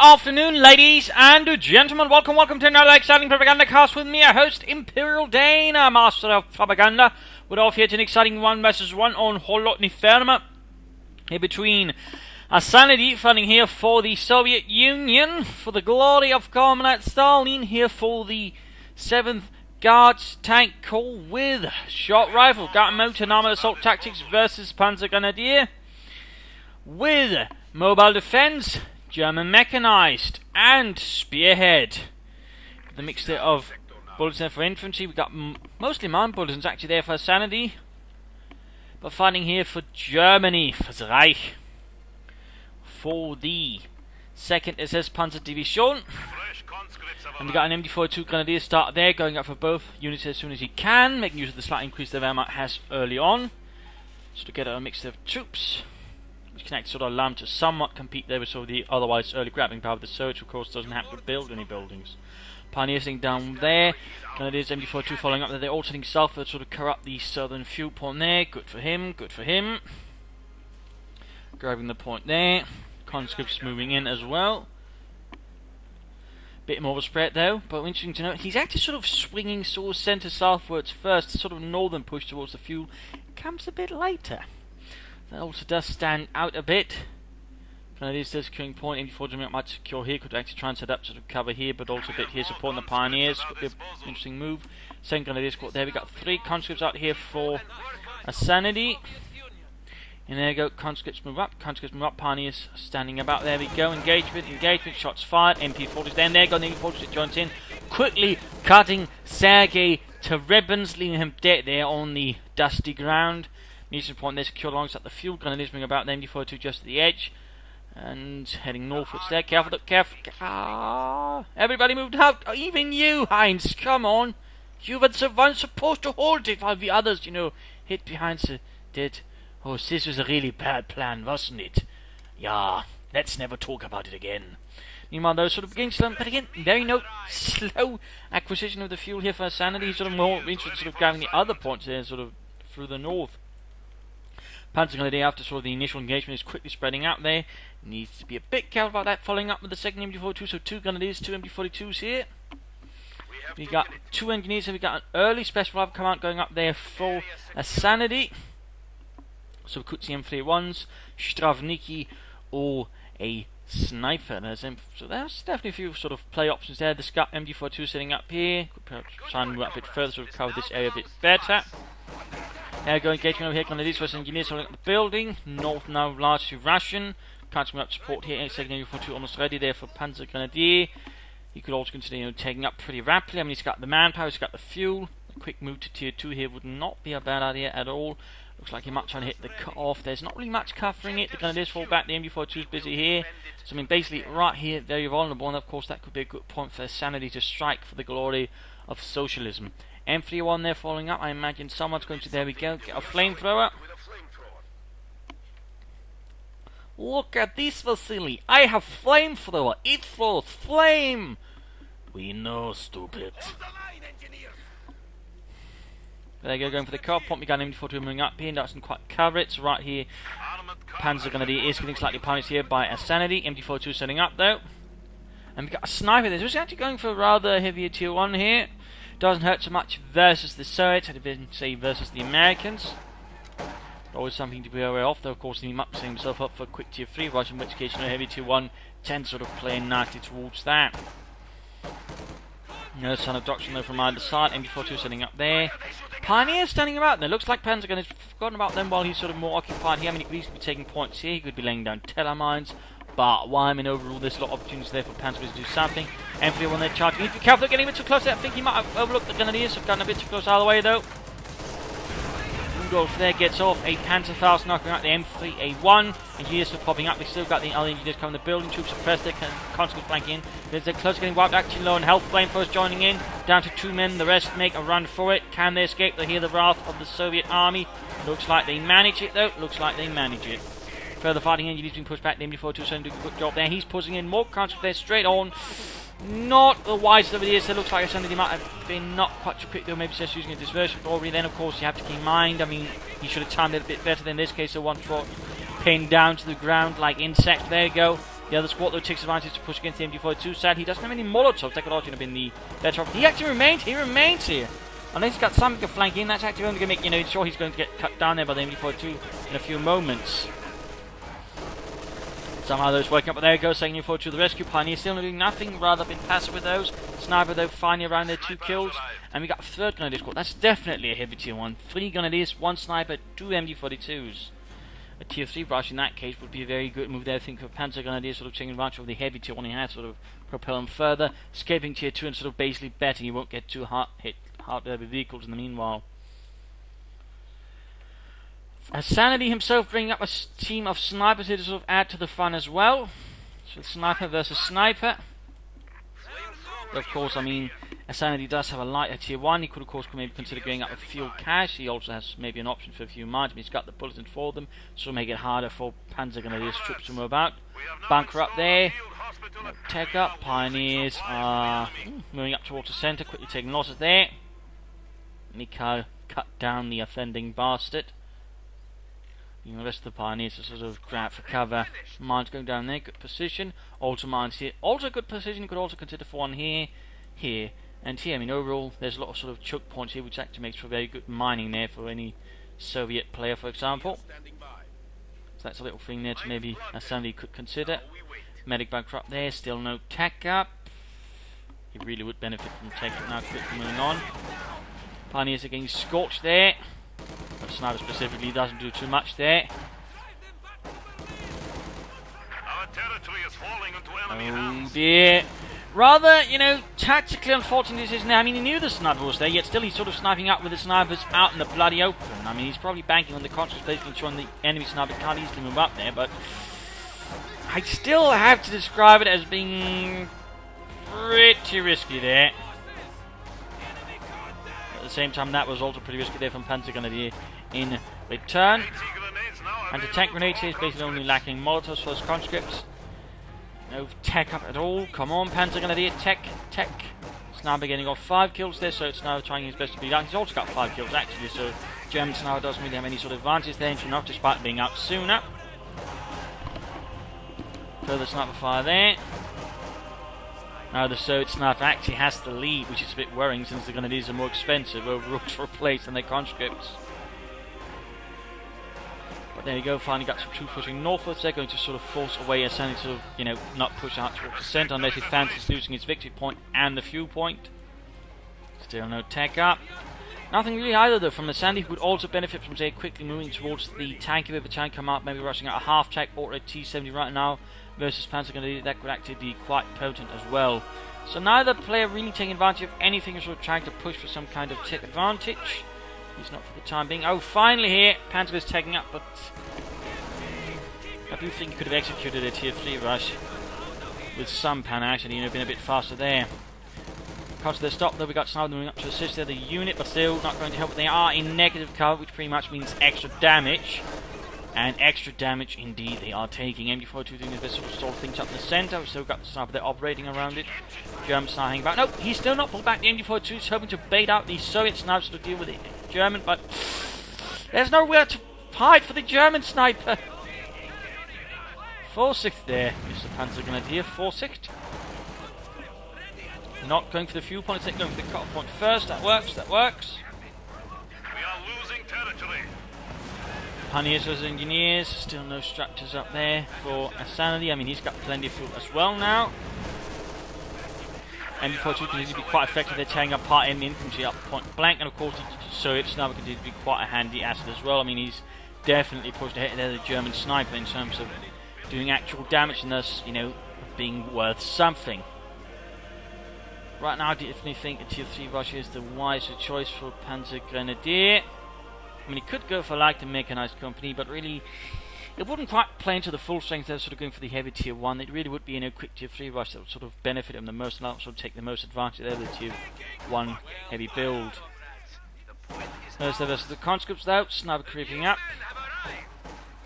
afternoon, ladies and gentlemen. Welcome to another exciting Propagandacast with me, your host, Imperial Dana, Master of Propaganda. We're off here to an exciting 1 vs 1 on Holotny Ferma. Here between Asiinedi, fighting here for the Soviet Union, for the glory of Comrade Stalin, here for the 7th Guards Tank Corps with short rifle, gun motor and armored assault tactics versus Panzergrenadier with mobile defense, German mechanized, and spearhead. The mixture of bullets there for infantry. We got mostly mine bullets actually there for Asiinedi, but fighting here for Germany, for the Reich, for the 2nd SS Panzer Division. And we got an MD-42 Grenadier start there, going up for both units as soon as he can, making use of the slight increase the Wehrmacht has early on, so to get a mixture of troops, which can actually sort of allow him to somewhat compete there with sort of the otherwise early grabbing power of the Soviets, of course doesn't have to build any buildings. Pioneer sitting down there, Grenadiers MD-42 following up there, they're all sitting south to sort of corrupt the southern fuel point there, good for him, good for him. Grabbing the point there, conscripts moving in as well. Bit more of a spread though, but interesting to note, he's actually sort of swinging sort of centre southwards first, sort of northern push towards the fuel comes a bit later. That also does stand out a bit. Grenadiers does securing point, MD-4 might secure here, could actually try and set up sort of cover here, but also a bit here supporting the Pioneers. Could be an interesting move. Second Grenadier squad there, we got 3 conscripts out here for Asiinedi. And there you go, conscripts move up, Pioneers standing about, there we go, engagement, shots fired, MP-40s then there, got the MP-40s that joins in, quickly cutting Sergei to ribbons, leaving him dead there on the dusty ground. Munition point there, secure alongside the fuel, Grenadiers moving about, the MD-42 just at the edge, and heading northwards there, careful, everybody moved out, even you, Heinz, come on, you were the one supposed to hold it, while the others, you know, hid behind the dead. Oh, this was a really bad plan, wasn't it? Yeah, let's never talk about it again. Meanwhile, those sort of beginning slow, but again, very slow acquisition of the fuel here for Asiinedi. He's sort of more interested in sort of grabbing the other points there, sort of through the north. Panzergrenadier, after sort of the initial engagement, is quickly spreading out there. Needs to be a bit careful about that, following up with the 2nd MD-42, so 2 Grenadiers, 2 MD-42s here. We got 2 engineers, and we got an early special rifle command going up there for Asiinedi. So we could see M31s, Stravniki, or a sniper. So there's definitely a few sort of play options there. The Scout MD-42 sitting up here. Could perhaps try and move up a bit further, sort of cover this area a bit better. There we go, engagement over here. Grenadiers versus engineers holding up the building. North now largely Russian. Can't move up support here. 2nd MD-42 almost ready there for Panzergrenadier. He could also consider, you know, taking up pretty rapidly. I mean, he's got the manpower, he's got the fuel. A quick move to tier 2 here would not be a bad idea at all. Looks like he might try and hit the cut-off. There's not really much covering it. The Grenadiers fall back. The MD-42 is busy here. So, I mean, basically, right here, very vulnerable. And, of course, that could be a good point for Asiinedi to strike for the glory of socialism. M31 there following up. I imagine someone's going to, there we go, get a flamethrower. Look at this, Vasily. I have flamethrower. It throws flame. We know, stupid. There you go, going for the car pump. We got an MD-42 moving up here, doesn't quite cover it. So right here, Panzergrenadier is getting slightly punished here by Asiinedi. MD-42 setting up though. And we got a sniper there. So he's actually going for a rather heavier tier 1 here. Doesn't hurt so much versus the Soviets, I'd even say versus the Americans. Always something to be aware of, though of course he might be setting himself up for a quick tier 3 rush, in which case, you know, heavy tier 1 tends to sort of play nicely towards that. No son of doctrine though from either side. MD-42 setting up there. Pioneer standing about there. Looks like Panzergrenadier has forgotten about them while he's sort of more occupied here. I mean, he could easily be taking points here. He could be laying down telemines. But why? I mean, overall, there's a lot of opportunities there for Panzergrenadier to do something. M31 there charging. Need to be careful, getting a bit too close there. I think he might have overlooked the Grenadiers. So gotten a bit too close out of the way though. Rudolph there gets off a Panzerfaust, knocking out the M3A1. Engineers are popping up. They still got the other engineers coming. The building troops are pressed. They can constantly flank in. There's a close getting wiped. Actually low on health. Flamethrowers joining in. Down to 2 men. The rest make a run for it. Can they escape? They hear the wrath of the Soviet army. Looks like they manage it though. Looks like they manage it. Further fighting engineers being pushed back. The MD-42 doing a good job there. He's pushing in more conscripts there straight on. Not the wisest of ideas. It looks like something might have been not quite too quick though, maybe just using a dispersion already. Then of course you have to keep in mind, I mean, he should have timed it a bit better than this case, so one shot pinned down to the ground like insect. There you go. The other squad, though, takes advantage to push against the MG42 side. He doesn't have any Molotovs. That could also have been the better option. He actually remains. He remains here. Unless he's got something to flank in, that's actually only going to make, sure he's going to get cut down there by the MG42 in a few moments. Somehow those working up, but there he goes, saying MG42 to the rescue. Pioneer still doing nothing, rather been passive with those. Sniper, though, finally around there, 2 kills. And we got a third Grenadier squad. That's definitely a heavy tier 1. 3 Grenadiers, 1 Sniper, 2 MG42s. A tier 3 rush in that case would be a very good move there. I think for Panzergrenadier sort of taking advantage of the heavy tier 1 he has, sort of propel him further, escaping tier 2 and sort of basically betting he won't get too hit hard with vehicles in the meanwhile. Asiinedi himself bringing up a team of snipers here to sort of add to the fun as well. So sniper versus sniper. But of course, I mean, Asiinedi does have a lighter tier 1. He could of course maybe consider going up with fuel cache. He also has maybe an option for a few mines, but he's got the bulletin for them, so make it harder for Panzergrenadier's troops to move about. Bunker up there. No tech up. Pioneers are moving up towards the centre, quickly taking losses there. Mikhail cut down the offending bastard. The rest of the Pioneers are sort of grab for cover. Mines going down there, good position. Also mines here, also good position. You could also consider for one here, here, and here. I mean, overall, there's a lot of sort of choke points here, which actually makes for very good mining there for any Soviet player, for example. So that's a little thing there to maybe Asiinedi could consider. Medic bunker up there, still no tech up. He really would benefit from tech up now, quickly moving on. Pioneers are getting scorched there. But sniper specifically doesn't do too much there. Oh dear. Rather, tactically unfortunate decision there. I mean, he knew the sniper was there, yet still he's sort of sniping up with the snipers out in the bloody open. I mean, he's probably banking on the conscious, basically ensuring the enemy sniper can't easily move up there, but I still have to describe it as being pretty risky there. At the same time, that was also pretty risky there from Panzergrenadier in return. Anti-tank grenade here is basically only lacking Molotovs for his conscripts. No tech up at all. Come on, Panzergrenadier, tech. Sniper getting off 5 kills there, so it's now trying his best to beat out. He's also got 5 kills actually, so German sniper doesn't really have any sort of advantage there, enough despite being out sooner. Further sniper fire there. Now the Soviet sniper actually has the lead, which is a bit worrying since the Grenadiers are more expensive overall to replace than their conscripts. But there you go, finally got some troops pushing northwards. They're going to sort of force away Asiinedi to sort of, not push out towards the centre unless he fancies losing his victory point and the fuel point. Still no tech up. Nothing really either though from Asiinedi, who would also benefit from, say, quickly moving towards the tank if a tank come up, maybe rushing out a half tank or a T-70 right now versus Panzergrenadier. That could actually be quite potent as well. So neither player really taking advantage of anything, sort of trying to push for some kind of tech advantage. He's not for the time being. Oh, finally here, Panzer is taking up, but I do think he could have executed a tier 3 rush with some panache and been a bit faster there. Because of their stop though, we got Sniper moving up to assist the unit, but still not going to help. They are in negative cover, which pretty much means extra damage. And extra damage indeed they are taking. MG42 doing his best to sort of things up in the centre. We've still got the sniper there operating around it. German sniper hanging back. No, he's still not pulled back. The MG42 is hoping to bait out the Soviet snipers to deal with the German, but there's nowhere to hide for the German sniper. 4-6 there, Mr. Panzergrenadier. 4-6. Not going for the fuel point, it's going for the cut point first. That works, that works. We are losing territory. Pioneers versus engineers, still no structures up there for Asiinedi. I mean, he's got plenty of fuel as well now. MG42 can easily be quite effective. They're tearing apart enemy infantry up point blank, and of course, Soviet sniper continues to be quite a handy asset as well. I mean, he's definitely pushed ahead of the German sniper in terms of doing actual damage and thus, being worth something. Right now, I definitely think a tier 3 rush is the wiser choice for Panzergrenadier. I mean, he could go for like the mechanized company, but really, it wouldn't quite play into the full strength. They're sort of going for the heavy tier 1. It really would be a quick tier 3 rush that would sort of benefit him the most and also take the most advantage of the tier 1 heavy build. There's the rest of the conscripts though. Sniper creeping up.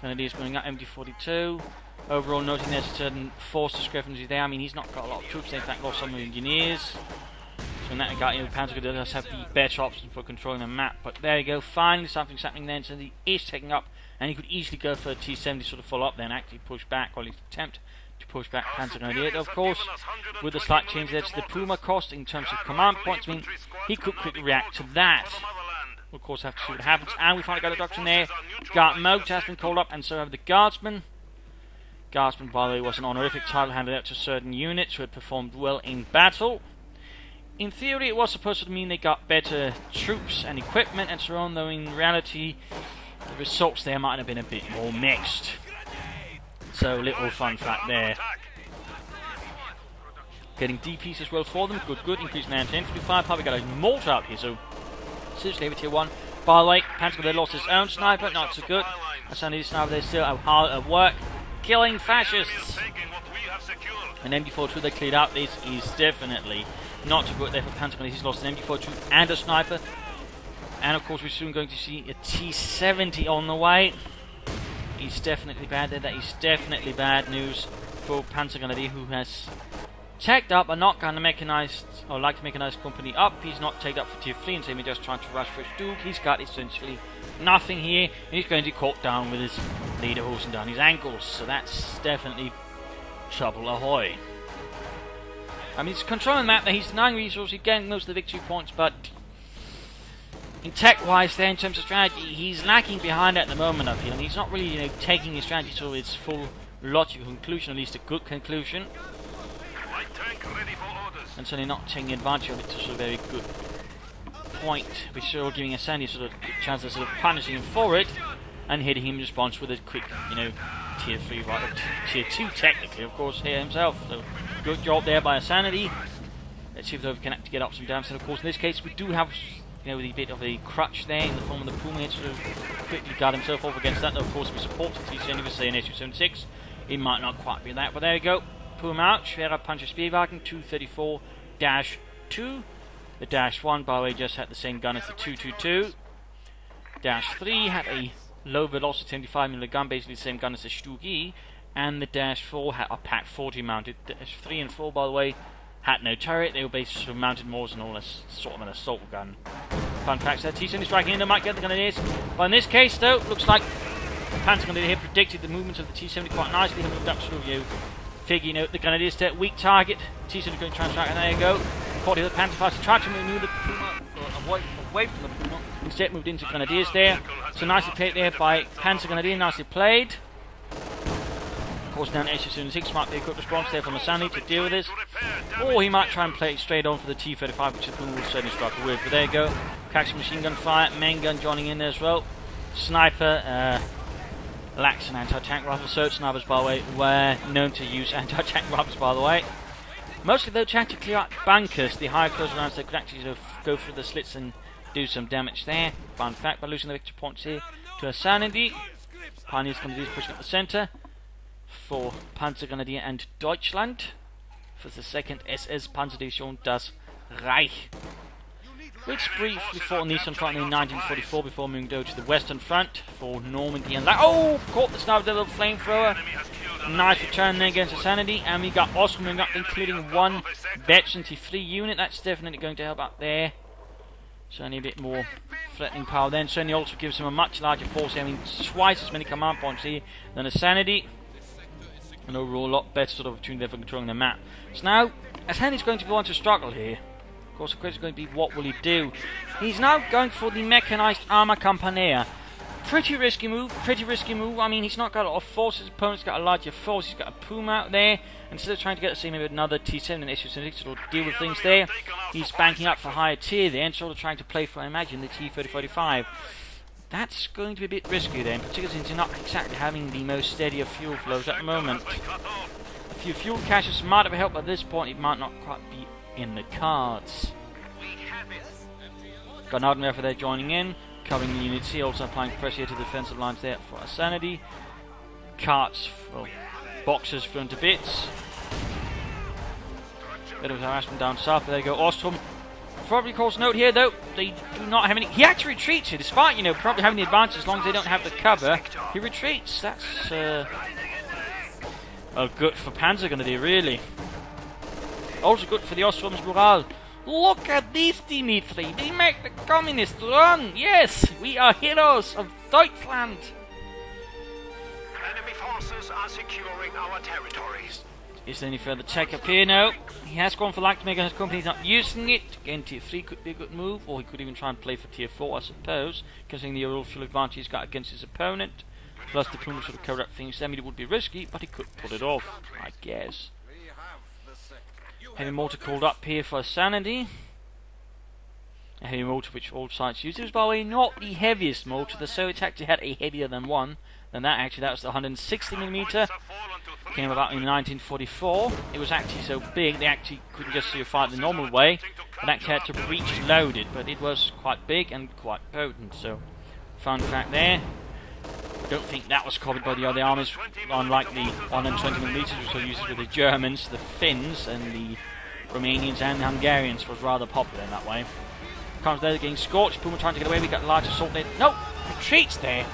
Grenadiers going up. MG42. Overall, noting there's a certain force discrepancy there. I mean, he's not got a lot of troops. They in fact lost some of the engineers. So in that regard, Panzergrenadier does have the better option for controlling the map. But there you go, finally something's happening there. So he is taking up, and he could easily go for a T-70 sort of follow up there and actually push back, or at least attempt to push back Panzergrenadier. Of course, with the slight change there to the Puma cost in terms of command points, I mean, he could quickly react to that. We'll of course have to see what happens. And we finally got a doctrine there. Guard mode has been called up, and so have the Guardsmen. Guardsman, by the way, was an honorific title handed out to certain units who had performed well in battle. In theory, it was supposed to mean they got better troops and equipment and so on, though in reality, the results there might have been a bit more mixed. So, little fun fact there. Getting DPs as well for them, good, increasing their infantry firepower. We got a mortar out here, so seriously over tier 1. By the way, Panzergrenadier lost his own sniper, not so good. Asiinedi sniper, they're still hard at work, killing fascists. An MG42 they cleared out. This is definitely not so good there for Panzergrenadier. He's lost an MG42 and a sniper. And of course we're soon going to see a T70 on the way. He's definitely bad there. That is definitely bad news for Panzergrenadier, who has tagged up but not kind of mechanized, or like the mechanized company up. He's not tagged up for tier 3 and so he's just trying to rush for his Duke. He's got essentially nothing here, and he's going to be caught down with his leader horsing down his ankles. So that's definitely trouble ahoy. I mean, he's controlling the map there, he's denying resources, he's getting most of the victory points, but in tech-wise there, in terms of strategy, he's lacking behind at the moment, I feel, and he's not really, you know, taking his strategy to its full logical conclusion, at least a good conclusion. And certainly not taking advantage of it to sort of a very good point, which is giving Asiinedi sort of a chance of sort of punishing him for it, and hitting him in response with a quick, you know, tier 3, right, tier 2 technically, of course, here himself. So, good job there by Asiinedi. Let's see if they can get up some damage. And of course, in this case, we do have, you know, a bit of a crutch there in the form of the Puma here to quickly guard himself off against that. Though, of course, if we support the T70 with, say, an SU-76, it might not quite be that. But there you go. Puma out. Schwerer Panzer Spielwagen 234-2. The -1, by the way, just had the same gun as the 222. -3 had a low velocity 75mm gun, basically the same gun as the Stugi, and the -4 had a Pack 40 mounted. -3 and 4, by the way, had no turret. They were basically sort of mounted more as sort of an assault gun. Fun facts there. T70 striking in, they might get the Grenadiers. But in this case, though, looks like Panzergrenadier here predicted the movements of the T70 quite nicely. He moved up sort of, you know, figure, you know, the Grenadiers to weak target. T70 going to try and strike, and there you go. Caught the Panzerfighter, tried to move the Puma away from the Puma. Instead moved into Grenadiers there. So nicely played there by Panzergrenadier, nicely played. Of course, now SU-76 might be a good response there from Asiinedi to deal with this. Or he might try and play it straight on for the T-35, which the Puma will certainly struggle with. But there you go. Cracks machine gun fire, main gun joining in there as well. Sniper lacks an anti-tank rifle. So snipers, by the way, were known to use anti-tank rifles, by the way. Mostly though trying to clear out bunkers, the higher close rounds, they could actually sort of go through the slits and do some damage there. Fun fact, by losing the victory points here to Asiinedi. Pioneers Grenadiers pushing up the centre for Panzergrenadier and Deutschland for the 2nd SS Panzerdivision das Reich, which briefly fought on the Eastern Front in 1944 before moving over to the Western Front for Normandy and oh, caught the sniper with a little flamethrower. Nice return there against Asiinedi, and we got Oscar moving up, including one veteran T3 unit. That's definitely going to help out there. Certainly a bit more threatening power then. Certainly also gives him a much larger force here. I mean, twice as many command points here than Asiinedi. And overall, a lot better sort of opportunity for controlling the map. So now, Asiinedi's going to go on to struggle here. Of course, the question is going to be, what will he do? He's now going for the mechanized armor Campania. Pretty risky move, I mean, he's not got a lot of force, his opponent's got a larger force, he's got a Puma out there. Instead of trying to get the same with another T7 and SU-76 to deal with things there, he's banking up for higher tier there and sort of trying to play for, I imagine, the T-30-45. That's going to be a bit risky then, particularly since you're not exactly having the most steady of fuel flows at the moment. A few fuel caches might have helped, but at this point it might not quite be in the cards. Got an Ardenwerfer there joining in, covering the units here, also applying pressure here to the defensive lines there for Asiinedi. Carts, well, boxes thrown to bits. Bit of harassment down south, there you go, Ostrom. Probably calls note here though, they do not have any, he actually retreats here, despite, you know, probably having the advantage as long as they don't have the cover, he retreats. That's, well, good for Panzergrenadier, really. Also good for the Ostrom's morale. Look at these, Dimitri! They make the communists run! Yes! We are heroes of Deutschland! forces are securing our territories. Is there any further tech up here? No. He has gone for light to make his company. He's not using it. Again, tier 3 could be a good move, or he could even try and play for tier 4, I suppose, considering the overall fuel advantage he's got against his opponent. Plus the Puma sort of cover up things. I mean, it would be risky, but he could pull it off, I guess. Heavy mortar called up here for Asiinedi. A heavy mortar which all sides use. It was, by the way, not the heaviest mortar. The Soviets actually had a heavier than one. Than that, actually, that was the 160mm. Came about in 1944. It was actually so big they actually couldn't just fight the normal way, but actually had to breech load it. But it was quite big and quite potent. So, fun fact there. Don't think that was copied by the other armies, unlike the 120mm which were used with the Germans, the Finns, and the Romanians and the Hungarians. Was rather popular in that way. Comes there getting scorched. Puma trying to get away. We got large assault there. No, retreats there.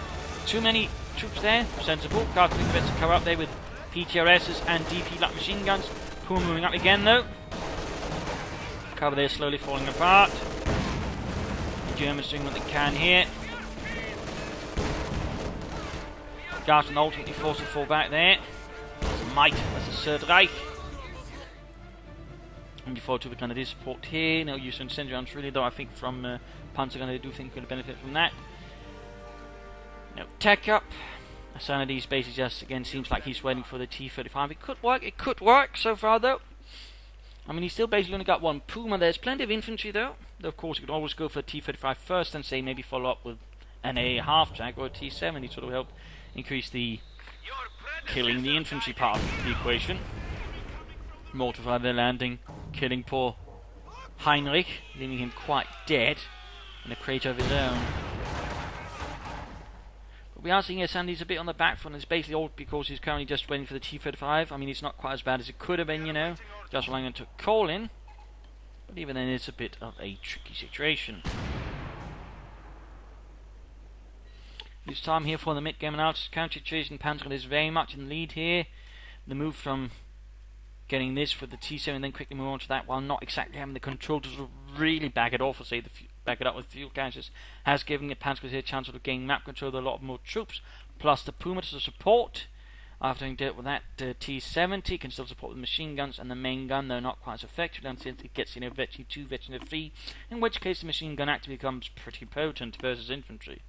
Too many troops there. Sensible. Guards doing the best to cover up there with PTRSs and DP light machine guns. Puma moving up again though. Cover there slowly falling apart. The Germans doing what they can here. Guards and ultimately forced to fall back there. That's a might. That's a Third Reich. And before to Propagandacast support here. No use of incendiary rounds really, though I think from Panzergrenadier I do think we're going to benefit from that. No tech up. Asiinedi's basically just, again, seems like he's waiting for the T-35. It could work so far, though. I mean, he's still basically only got one Puma. There's plenty of infantry, though. Though, of course, you could always go for a T-35 first and say maybe follow up with an A half-track or a T-70 to sort of help increase the killing the infantry part of the equation. Mortify their landing, killing poor Heinrich, leaving him quite dead in a crater of his own. We are seeing Asiinedi's a bit on the back foot, and it's basically all because he's currently just waiting for the T-35. I mean, it's not quite as bad as it could have been, you know, just relying on to call in. But even then, it's a bit of a tricky situation. This time here for the mid-game analysis, counter situation, Panzergrenadier is very much in the lead here. The move from getting this with the T7 and then quickly move on to that while not exactly having the control to sort of really back it off, or say back it up with fuel caches, has given the Panzergrenadier a chance of gaining map control with a lot more troops, plus the Puma to support. After having dealt with that T70, can still support with machine guns and the main gun, though not quite as effective until it gets, you know, Veteran 2, Veteran 3, in which case the machine gun actually becomes pretty potent versus infantry.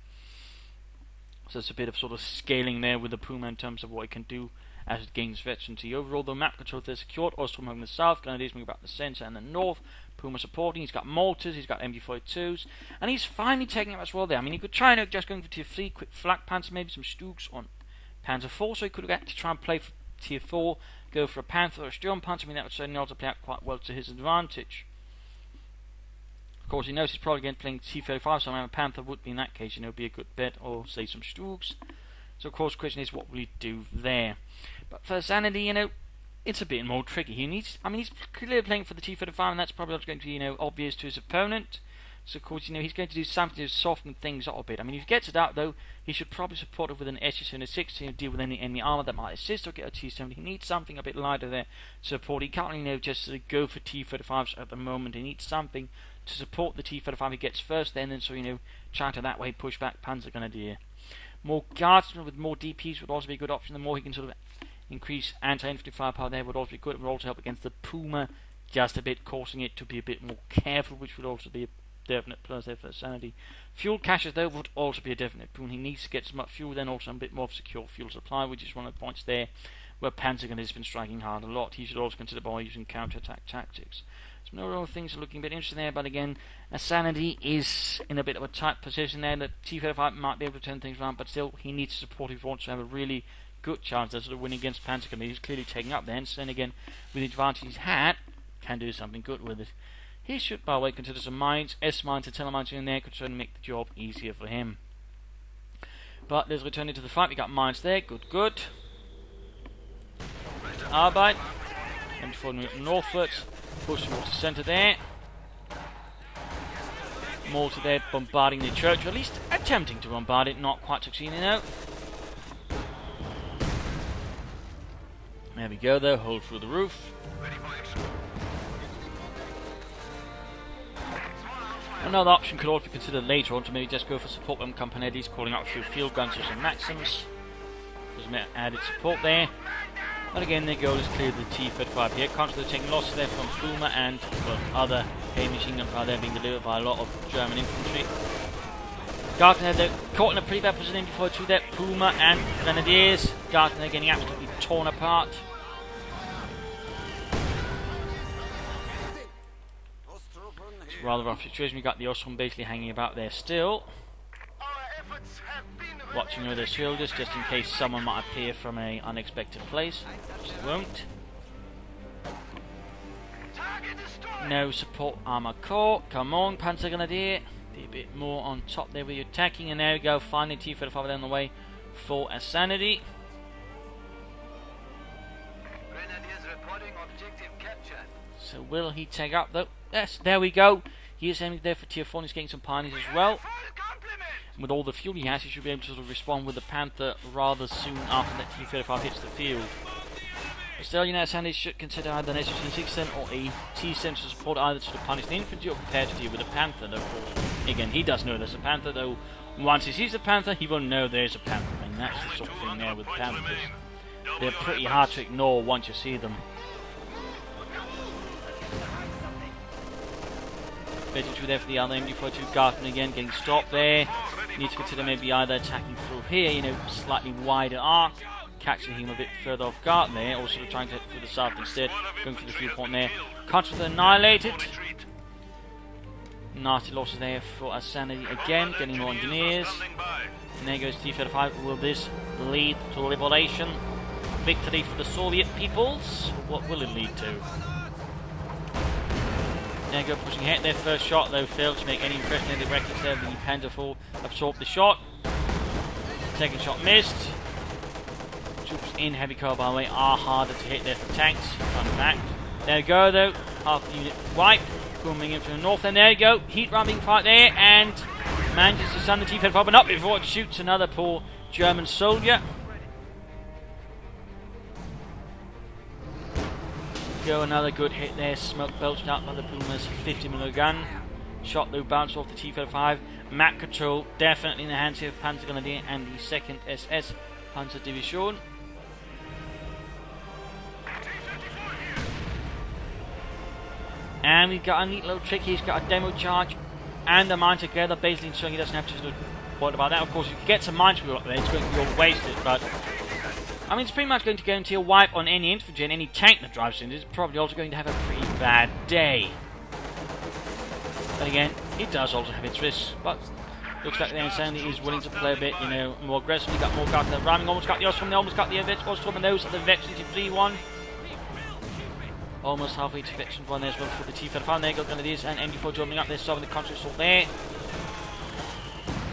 So it's a bit of sort of scaling there with the Puma in terms of what it can do as it gains veterancy. Overall, the map control is secured. Ostrom moving the south, Grenadiers moving back the centre and the north. Puma supporting. He's got mortars, he's got MG42s, and he's finally taking up as well there. I mean, he could try and just going for tier 3, quick flak Panzer, maybe some Stugs on Panzer 4, so he could actually try and play for tier 4, go for a Panther or a Sturmpanzer. I mean, that would certainly also play out quite well to his advantage. Of course, he knows he's probably going to play T-35, so a Panther would be in that case, you know, be a good bet, or say some Stugs. So, of course, the question is, what will he do there? But for Asiinedi, you know, it's a bit more tricky. He's clearly playing for the T-35, and that's probably going to be, you know, obvious to his opponent. So, of course, you know, he's going to do something to soften things up a bit. I mean, if he gets it out, though, he should probably support it with an SU-6 to deal with any enemy armor that might assist or get a T-70. He needs something a bit lighter there to support. He can't, you know, just go for T-35s at the moment. He needs something to support the T-35 he gets first, then, and so, you know, try to that way push back Panzergrenadier. More guardsmen with more DPs would also be a good option. The more he can sort of increase anti-infantry firepower there would also be good. It would also help against the Puma just a bit, causing it to be a bit more careful, which would also be a definite plus there for Asiinedi. Fuel caches, though, would also be a definite boon. He needs to get some fuel, then also a bit more of secure fuel supply, which is one of the points there where Panzergrenadier has been striking hard a lot. He should also consider by using counter-attack tactics. Some overall things are looking a bit interesting there, but again, Asiinedi is in a bit of a tight position there. The T-35 might be able to turn things around, but still, he needs support if he wants to have a really good chance of sort of winning against Panzergrenadier. He's clearly taking up there, and then again, with the advantage he's had, can do something good with it. He should, by the way, consider some mines, S-mines and telemines in there, could certainly make the job easier for him. But let's return into the fight. We got mines there, good. Arbeit, and falling northwards, push towards the centre there. Mortar there, bombarding the church, or at least attempting to bombard it, not quite succeeding though. There we go though, hold through the roof. Another option could also be considered later on to maybe just go for support when Campanelli's calling out a few field guns or some Maxims. Doesn't matter, added support there. But again, their goal is clear the T-35 here. Constantly taking losses there from Puma and other heavy machine gun fire there being delivered by a lot of German infantry. Gartner, they're caught in a pretty bad position before to that. Puma and Grenadiers. Gartner getting absolutely torn apart. It's a rather rough situation. We got the Ostrom basically hanging about there still. Watching over their shoulders just in case someone might appear from an unexpected place, which they won't. No support armor core. Come on, Panzergrenadier. Be a bit more on top there with your attacking, and there we go. Finally, T-35 down the way for Asiinedi. So will he take up though? Yes, there we go. He is aiming there for tier 4 and he's getting some pioneers as well. With all the fuel he has, he should be able to sort of respond with the Panther rather soon after that T-35 hits the field. But still, you know, Asiinedi should consider either an S-6 or a T-7 to support either to punish the infantry or prepare to deal with the Panther. Though, again, he does know there's a Panther, though once he sees the Panther, he will know there's a Panther. And that's the sort of thing there with Panthers. They're pretty hard to ignore once you see them. Through there for the other MG42. Garten again getting stopped there. Need to consider maybe either attacking through here, you know, slightly wider arc, catching him a bit further off guard there, or sort of trying to hit through the south instead, going for the viewpoint there. Contra annihilated. Nasty losses there for Asiinedi again, getting more engineers. And there goes T-35. Will this lead to liberation? Victory for the Soviet peoples? What will it lead to? There you go, pushing ahead. Their first shot though failed to make any impression in the reckless there. The Panzer IV absorbed the shot. Second shot missed. Troops in heavy cover, by the way, are harder to hit there for tanks. Fun fact. There you go though. Half the unit wiped. Coming in from the north, and there you go. Heat run being fired there, and manages to stun the T-35, but not before it shoots another poor German soldier. Go another good hit there, smoke belched out by the Puma's 50mm gun. Shot though bounced off the T-35. Map control definitely in the hands here of Panzergrenadier and the 2nd SS Panzer Division. And we've got a neat little trick. He's got a demo charge and a mine together, basically ensuring he doesn't have to worry about that. Of course, if you get some mines up there, it's going to be all wasted, but I mean, it's pretty much going to guarantee a wipe on any infantry and any tank that drives in. It's probably also going to have a pretty bad day. But again, it does also have its risks. But looks like the Asiinedi is willing to play a bit, you know, more aggressively. Got more guys there ramming. Almost got the Ostrom. They almost got the Ostrom, and those are the Vex 3-1. Almost halfway to Vex 1 there as well for the T-35. There go Grenadiers and MG4 jumping up there, solving the contract assault there.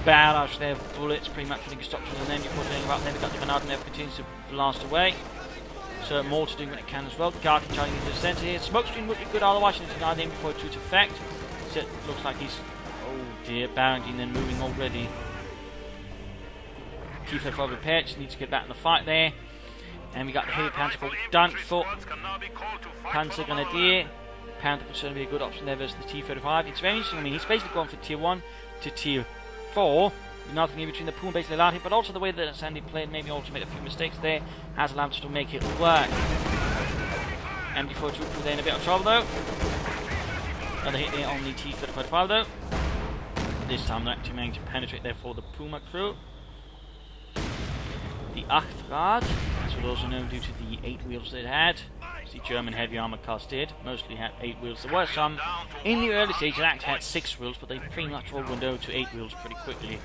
Barrage there, bullets pretty much putting a stop to them. MG4 doing about there. They've got the grenade and there continues to blast away. So more to do when it can as well. Garten charging into the centre here. Smokescreen would be good otherwise. You need to deny the MG4 to effect. So it looks like he's, oh dear, barraging then moving already. T-35 repaired. Just needs to get back in the fight there. And we got the heavy Panther called done for Panzergrenadier. Panther could certainly be a good option there versus the T-35. It's very interesting. I mean, he's basically gone from tier 1 to tier 4. Nothing in between. The Puma basically allowed him, but also the way that Asiinedi played, maybe also made a few mistakes there, has allowed us to make it work. MG4 troop there in a bit of trouble though. Another hit there on the T-35 though. This time they're actually managing to penetrate there for the Puma crew. The Achtrad, this was also known due to the 8 wheels that it had. The German heavy armor cars did, mostly had 8 wheels. There were some in the early stage that actually had 6 wheels, but they pretty much all went over to 8 wheels pretty quickly.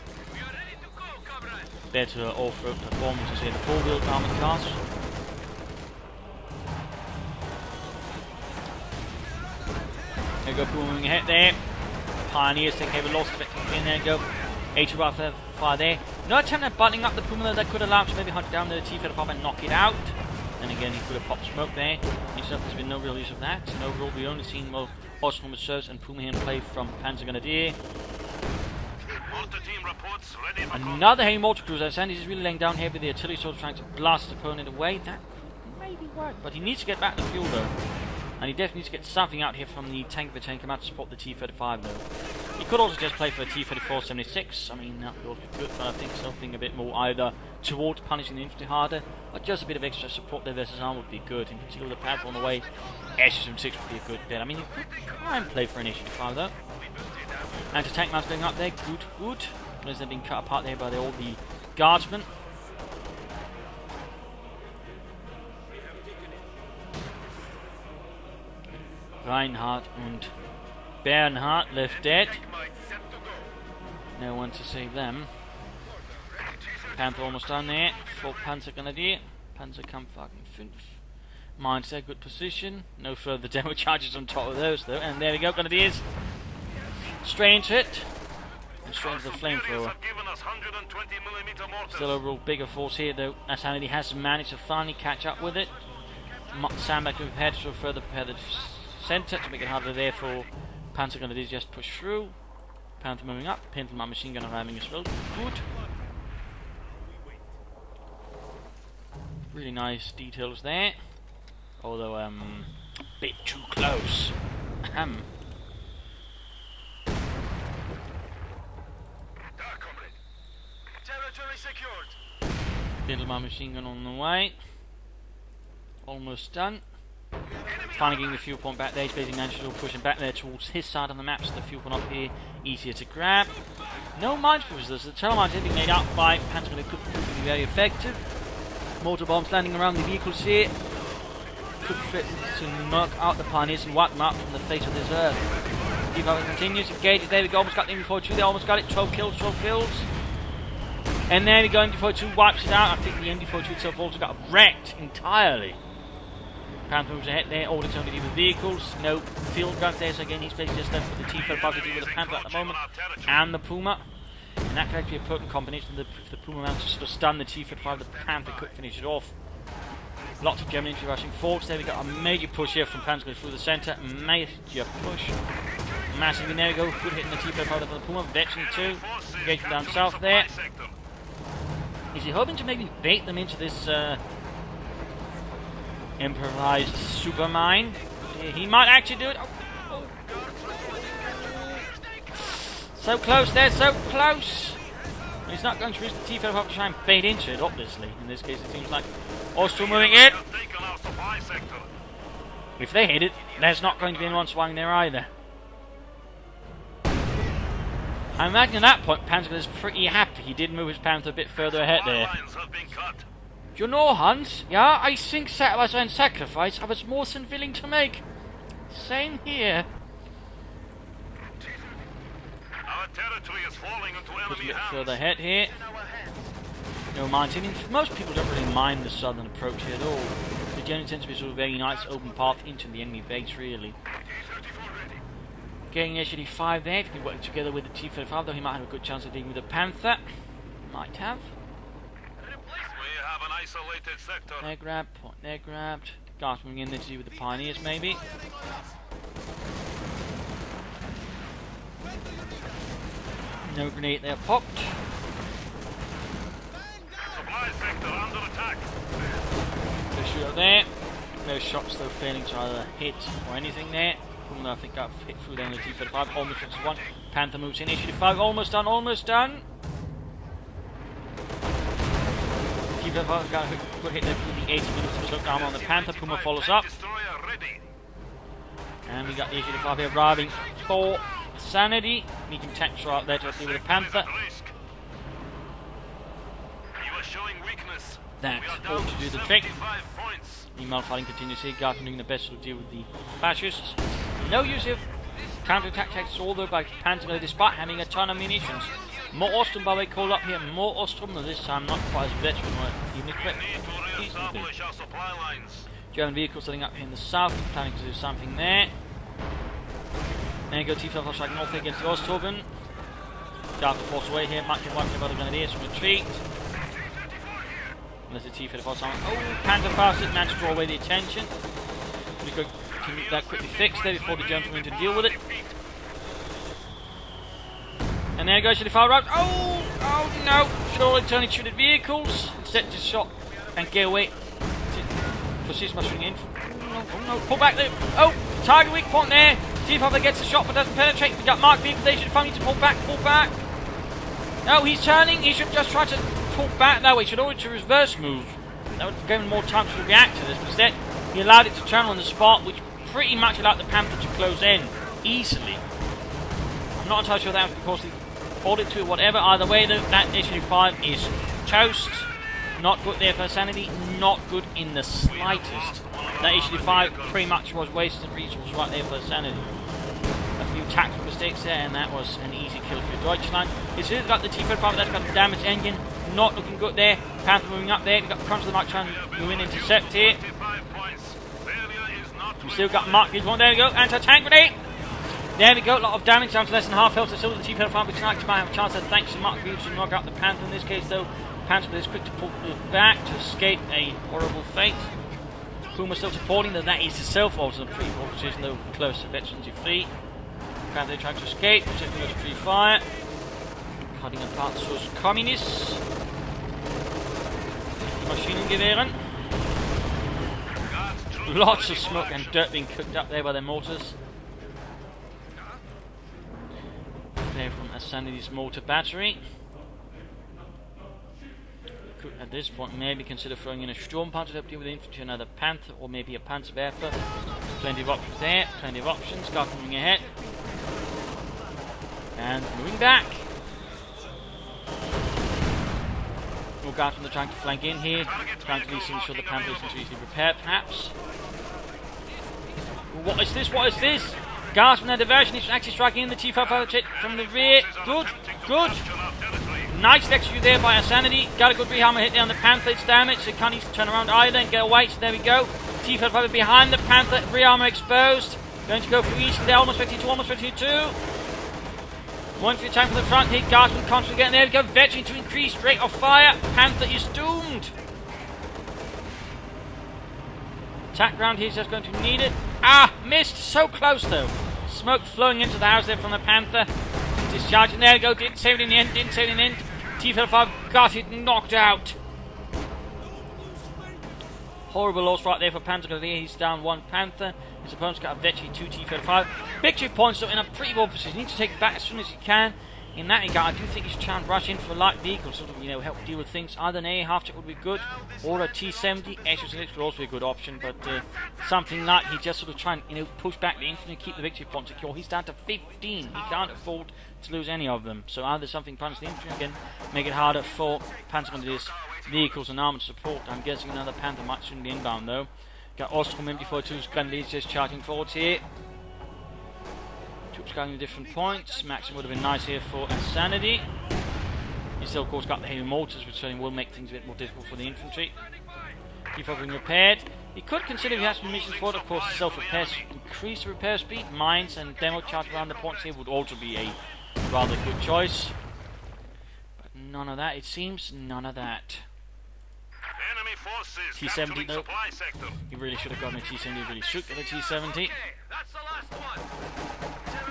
Better off-road performance than say the 4-wheel armored cars. There you go, Puma moving ahead there. Pioneers take heavy loss, in there you go. 80 rifle fire there. No attempt at buttoning up the Puma that could allow him to maybe hunt down the T-35 and knock it out. And again, he could have popped smoke there. There's been no real use of that. And overall, we only seen more Ostrom reserves and Puma here in play from Panzergrenadier. Another heavy mortar cruiser. Asiinedi is really laying down here with the artillery sword trying to blast his opponent away. That could maybe work, but he needs to get back in the field though. And he definitely needs to get something out here from the tank if the tank come out to support the T-35 though. He could also just play for a T-34-76. I mean, that would also be good, but I think something a bit more either towards punishing the infantry harder, or just a bit of extra support there versus arm would be good. In particular, with the Panther on the way, SU-76 would be a good bet. I mean, you could try and play for an SU-5 though. Anti-tank mounts going up there, good. As they're being cut apart there by all the guardsmen. Reinhardt and Bernhardt left dead. No one to save them. Panther almost done there for Panzergrenadier. Panzerkampfwagen 5. Mines there, good position. No further demo charges on top of those though. And there we go, Grenadiers. Straight into it. And straight into the flamethrower. Still overall bigger force here though. Asiinedi has managed to finally catch up with it. Sandbag prepared to further prepare the centre to make it harder there for Panzergrenadiers just push through. Panther moving up. Pendulum machine gun arriving as well. Good. Really nice details there. Although a bit too close. Ahem. Territory secured. Pendulum machine gun on the way. Almost done. Finally getting the fuel point back there. He's basically managed to push him back there towards his side on the map, so the fuel point up here easier to grab. No mines pushes. The telemines being made up by Panzergrenadier could be very effective. Mortar bombs landing around the vehicles here could fit to knock out the pioneers and wipe them out from the face of this earth. Deep continues, engages. There we go. Almost got the MD-42. They almost got it. 12 kills. And there we go. MD-42 wipes it out. I think the MD-42 itself also got wrecked entirely. Panther moves ahead there, all it's only to do with vehicles, no field guns there, so again he's basically just left with the T-35 to deal with the Panther at the moment, and the Puma. And that could actually be a potent combination if the Puma managed to sort of stun the T-35, the Panther could finish it off. Lots of German infantry rushing forwards there, we got a major push here from Panzer through the centre, major push. Massively, there we go, good hitting the T-35 for the Puma, veteran too, engaging down south there. Is he hoping to maybe bait them into this improvised super mine? He might actually do it. Oh. So close there, so close. He's not going to risk the T-35 to try and bait into it, obviously. In this case, it seems like Austria moving in. If they hit it, there's not going to be anyone swinging there either. I imagine at that point, Panzer is pretty happy he did move his Panther a bit further ahead there. You know, Hans, yeah, I think that was a sacrifice I was more than willing to make. Same here. Our territory is falling into enemy Push a bit hands. further ahead here. No mines. I mean, most people don't really mind the southern approach here at all. It generally tends to be sort of a very nice open path into the enemy base, really. Getting SU-5 there, if he can work together with the T-35, though he might have a good chance of dealing with the Panther. Might have. An isolated sector. They're grabbed, point there grabbed. Guards moving in there to do with the pioneers, maybe. No grenade there popped. Supply sector under attack. No shooter there. No shots though failing to either hit or anything there. Puma I think got hit through there on the T-35. Almost hits one. Panther moves in. SU-5 almost done, almost done. Got a good hit there through the 80 minutes of slow armor on the Panther. Puma follows up. And we got the SU-5 here arriving for Asiinedi. Medium tanks are out there to deal with the Panther. That ought to do the trick. Meanwhile, fighting continues here. Guards doing the best to deal with the fascists. No use of counter-attack tactics, although by Panzer despite having a ton of munitions. More Ostrom by the way called up here, more Ostrom, though this time not quite as veteran or even equipped. German vehicles setting up here in the south, planning to do something there. There you go, T-35 striking north against the Ostturben. Guard to force away here, might get wiped by the Grenadiers from retreat. Unless the T-35 someone. Oh, Panther fastest managed to draw away the attention. We can get that quickly fixed there before the Germans come in to deal with it. And there goes to the far right. Oh no! Should all only shoot at vehicles. Instead, just shot and get away. Persist mushing in. Oh no! Pull back there. Oh, target weak point there. T5 gets a shot but doesn't penetrate. We got Mark vehicles, they should finally need to pull back, pull back. No, he's turning, he should just try to pull back that way. He should order to reverse move. That would give him more time to react to this, but instead he allowed it to turn on the spot, which pretty much allowed the Panther to close in easily. I'm not entirely sure that was because he ordered to it, whatever. Either way though, that Asiinedi is toast. Not good there for Sanity, not good in the slightest. That Asiinedi pretty much was wasted resources right there for Sanity. A few tactical mistakes there, and that was an easy kill for Deutschland. He's still got the T-35, that's got the damaged engine. Not looking good there. Panther moving up there. We've got the crunch of the Mark trying to move in, intercept here. We've still got Mark going. There we go. Anti-tank grenade. There we go. A lot of damage down to less than half health. So still the T-35, which tonight might have a chance of thanks to Mark to knock out the Panther. In this case, though, Panther is quick to pull back to escape a horrible fate. Puma still supporting, though that is itself also a pretty poor position, though close to veterans your feet. Panther trying to escape, checking those free fire. Cutting apart those communists. Maschinengewehren. Lots of smoke and dirt being cooked up there by their mortars. There from Asiinedi's mortar battery. Could at this point maybe consider throwing in a Sturmpanzer to help deal with infantry, another Panther, or maybe a Panzergrenadier. Plenty of options there, plenty of options. Got moving ahead. And moving back. Guard from the trying to flank in here, trying to ensure the Panther isn't easily prepared, perhaps. What is this? What is this? Guards from their diversion, he's actually striking in the T-55 from the rear. Good, good. Nice execute there by Asiinedi. Got a good rehammer hit there on the Panther, it's damaged, so can't even turn around either and get away, so there we go. T-55 behind the Panther, rehammer exposed. Going to go for east, they're almost 52, almost 52. One for your tank from the front, hit Guardsman constantly getting there. We go, veteran to increase rate of fire. Panther is doomed. Attack ground here is just going to need it. Ah, missed, so close though. Smoke flowing into the house there from the Panther. Discharging, there we go, didn't save it in the end, didn't save it in the end. T-55 got it knocked out. Horrible loss right there for Panzergrenadier. He's down one Panther. His opponent's got a Vetchi 2 T-35. Victory points though in a pretty well position. He needs to take it back as soon as he can. In that regard, I do think he should try and rush in for a light vehicle, sort of, help deal with things. Either an A half-check would be good, or a T-70. Asiinedi would also be a good option, but something like he just sort of try and push back the infantry, keep the victory point secure. He's down to 15. He can't afford to lose any of them. So either something punish the infantry again, make it harder for Panzergrenadiers, vehicles and armoured support. I'm guessing another Panther might soon be inbound though. Got Ostrom MD42's Grenadiers just charging forwards here. Troops going to different points. Maximum would have been nice here for Asiinedi. He's still, of course, got the heavy mortars, which certainly will make things a bit more difficult for the infantry. T-5 being repaired. He could consider if he has some missions for it, of course, self-repair, increase the repair speed. Mines and demo charge around the points here would also be a rather good choice. But none of that, it seems. None of that. Enemy forces T-70 though. supply sector. He really should have gotten a T-70. He really should get a T-70. Okay, that's the last one.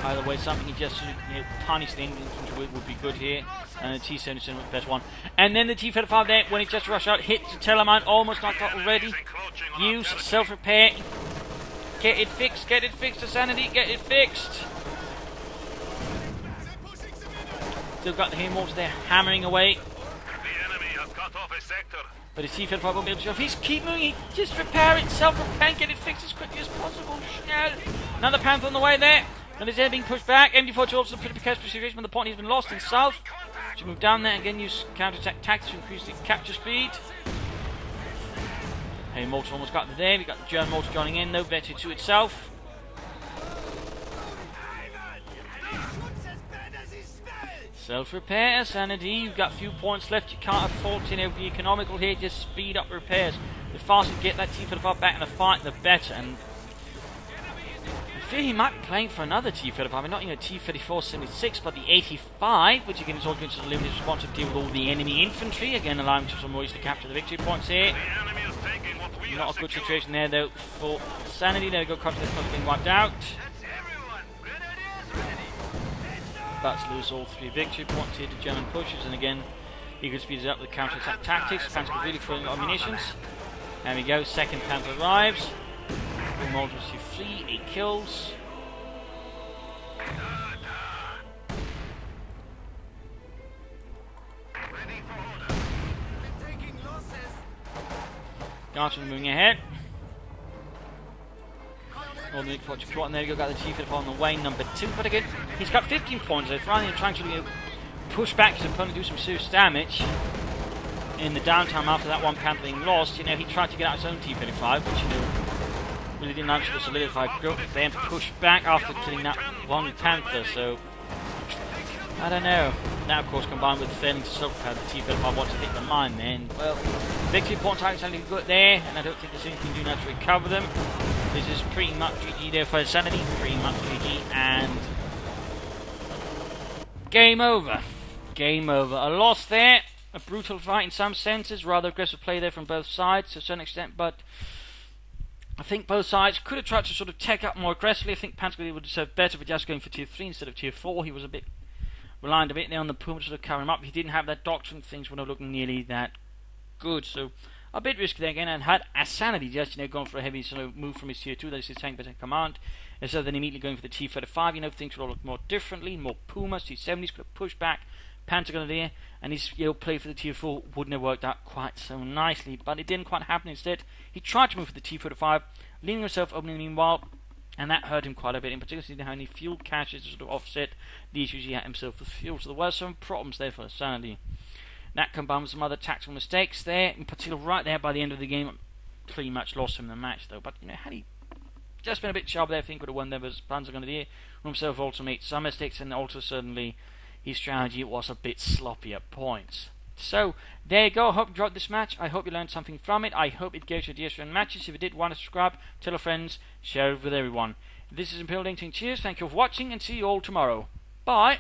Either way, something he just punish the infantry would be good here. And the T-70 is the best one. And then the T-35 there, when it just rushed out, hit the Telemann, almost knocked out already. Use self-repair. Get it fixed, Asiinedi, get it fixed. Still got the heavy mortars there, hammering away. The enemy has cut off a sector. But his T-35 won't be able to. If he's keep moving, just repair it, self-repair, get it fixed as quickly as possible. Schnell. Another Panther on the way there. And his head being pushed back. MD42 also pretty precarious situation when the point has been lost in south. Should move down there and again use counter-attack tactics to increase the capture speed. Hey, mortar almost got there. We got the German mortar joining in though. Vetted to itself. Self-repair, Asiinedi. You've got a few points left. You can't afford to be economical here. Just speed up repairs. The faster you get that T-35 back in the fight, the better. And I fear he might be playing for another T-35. I mean, not T-34-76, but the 85, which again is all going to limited response to deal with all the enemy infantry. Again, allowing some ways to capture the victory points here. Not a good situation there though for Asiinedi. There we go. Contra being wiped out. About to lose all three victory points here to German pushes, and again he could speed it up with counter-attack tactics. Panther really filling up munitions. There we go, second Panther arrives. Three mortars to 3, 8 kills. Guardsmen moving ahead. All the Project Plot, and there you go, got the T-55 on the way, number 2. But again, he's got 15 points, so rather than trying to push back his opponent, do some serious damage in the downtime after that one Panther being lost, you know, he tried to get out his own T-35, which, you know, really didn't actually solidify growth, then push back after killing that one Panther, so I don't know. Now, of course, combined with failing to self-power, the T-35 wants to hit the mine then. Well, victory point target's only good there, and I don't think there's anything you can do now to recover them. This is pretty much GG there for Asiinedi, pretty much GG, and game over. Game over. A loss there, a brutal fight in some senses, rather aggressive play there from both sides to a certain extent, but I think both sides could have tried to sort of take up more aggressively. I think Panzergrenadier would have served better for just going for tier 3 instead of tier 4. He was a bit reliant a bit there on the Puma to sort of cover him up. If he didn't have that doctrine, things would have looked nearly that good. So a bit risky there again, and had Asiinedi just, you know, gone for a heavy sort of move from his tier 2, that is his tank better command, instead of then immediately going for the T-35, you know, things would have looked more differently. More Pumas, T-70s could have pushed back Panzergrenadier, and his, you know, play for the tier 4 wouldn't have worked out quite so nicely, but it didn't quite happen. Instead, he tried to move for the T-35, leaving himself open meanwhile, and that hurt him quite a bit. In particular, he didn't have any fuel caches to sort of offset the issues he had himself with fuel, so there were some problems there for Asiinedi. That combined with some other tactical mistakes there, in particular right there by the end of the game, pretty much lost him the match though. But, you know, had he just been a bit sharp there, I think would have won there. Was Panzergrenadier who himself also made some mistakes, and also certainly his strategy was a bit sloppy at points. So there you go. I hope you enjoyed this match. I hope you learned something from it. I hope it gave you ideas for matches. If you did, want to subscribe, tell your friends, share it with everyone. This is Imperial Linking. Cheers, thank you for watching, and see you all tomorrow. Bye.